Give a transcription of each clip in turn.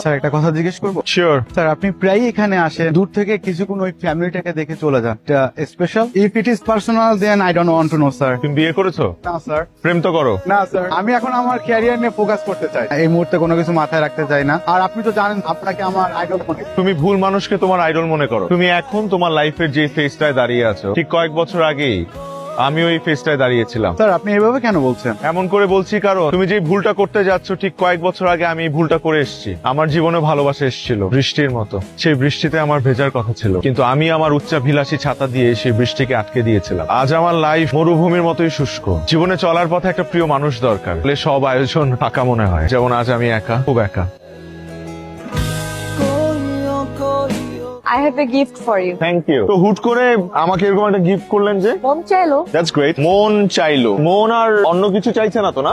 Sir একটা কথা জিজ্ঞেস করবো? শিওর। স্যার আপনি প্রায়ই এখানে আসেন, দূর থেকে কিছুক্ষণ ওই ফ্যামিলিটাকে দেখে চলে যান। Special if it is personal then I don't want to know sir. তুমি বিয়ে করেছো? না স্যার। প্রেম তো করো? না স্যার, আমি এখন আমার ক্যারিয়ার নিয়ে ফোকাস করতে চাই, এই মুহূর্তে কোনো কিছু মাথায় রাখতে চাই না। আর আপনি তো জানেন আপনাকে আমার আইডল মনে করি। তুমি ভুল মানুষকে তোমার আইডল মনে করো। তুমি এখন তোমার লাইফের যে ফেজটায় দাঁড়িয়ে আছো, ঠিক কয়েক বছর আগেই আমি ওই ফেজটায় দাঁড়িয়েছিলাম। স্যার আপনি এভাবে কেন বলছেন? এমন করে বলছি কারণ তুমি যে ভুলটা করতে যাচ্ছ, ঠিক কয়েক বছর আগে আমি এই ভুলটা করে এসেছি। আমার জীবনে ভালোবাসা এসেছিল বৃষ্টির মতো। সেই বৃষ্টিতে আমার ভেজার কথা ছিল, কিন্তু আমি আমার উচ্চাভিলাষী ছাতা দিয়ে সেই বৃষ্টিকে আটকে দিয়েছিলাম। আজ আমার লাইফ মরুভূমির মতোই শুষ্ক। জীবনে চলার পথে একটা প্রিয় মানুষ দরকার, সব আয়োজন ফাঁকা মনে হয়। যেমন আজ আমি একা, খুব একা। I have a gift for you. Thank you. তো হুট করে আমাকে এরকম একটা গিফট করলেন যে? মন চাইলো। That's great. মন চাইলো? মন আর অন্য কিছু চাইছে না তো? না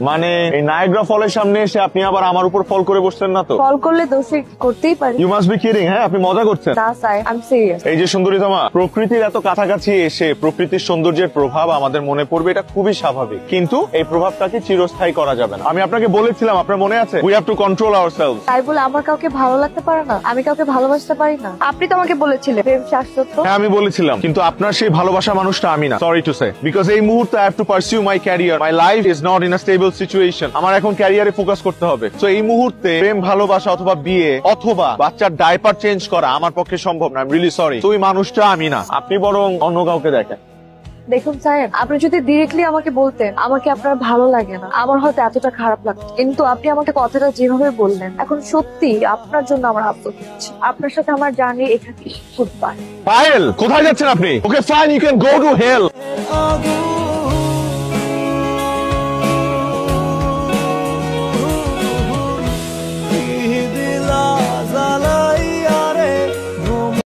মানে এই নায়াগ্রা ফলের সামনে এসে আপনি আবার আমার উপর ফল করে বসছেন না তো? ফল করলে দোষে করতেই পারি। You must be kidding. হ্যাঁ, আপনি মজা করছেন। না স্যার, আই এম সিরিয়াস। এই যে সুন্দরীতমা, প্রকৃতির এত কাছাকাছি এসে প্রকৃতির সৌন্দর্যের প্রভাব আমাদের মনে পড়বে, এটা খুবই স্বাভাবিক, কিন্তু এই প্রভাবটাকে চিরস্থায়ী করা যাবে না। আমি আপনাকে বলেছিলাম, আপনার মনে আছে, we have to control ourselves. তাই বলে আমার কাউকে ভালো লাগতে পারে না, আমি কাউকে ভালোবাসতে পারি না। আপনি তো আমাকে বলেছিলেন প্রেম শাশ্বত। হ্যাঁ আমি বলেছিলাম, কিন্তু আপনার সেই ভালোবাসা মানুষটা আমি না। সরি টু সে, বিকজ এই মুহূর্তে I have to pursue my career. My life is not in a stable situation. আমার এখন ক্যারিয়ারে ফোকাস করতে হবে। তো এই মুহূর্তে প্রেম, ভালোবাসা অথবা বিয়ে অথবা বাচ্চার ডাইপার চেঞ্জ করা আমার পক্ষে সম্ভব না। I am really sorry. তো ওই মানুষটা আমি না, আপনি বরং অন্য কাউকে দেখেন। দেখুন সাহেব, আপনি যদি ডিরেক্টলি আমাকে বলতেন আমাকে আপনার ভালো লাগে না, আমার হয়তো এতটা খারাপ লাগতো, কিন্তু আপনি আমাকে কথাটা যেভাবে বললেন, এখন সত্যি আপনার জন্য আমার আফসোস হচ্ছে। আপনার সাথে আমার জার্নি এখানে গুড বাই। পায়েল, কোথায় যাচ্ছেন আপনি? Okay fine, you can go to hell.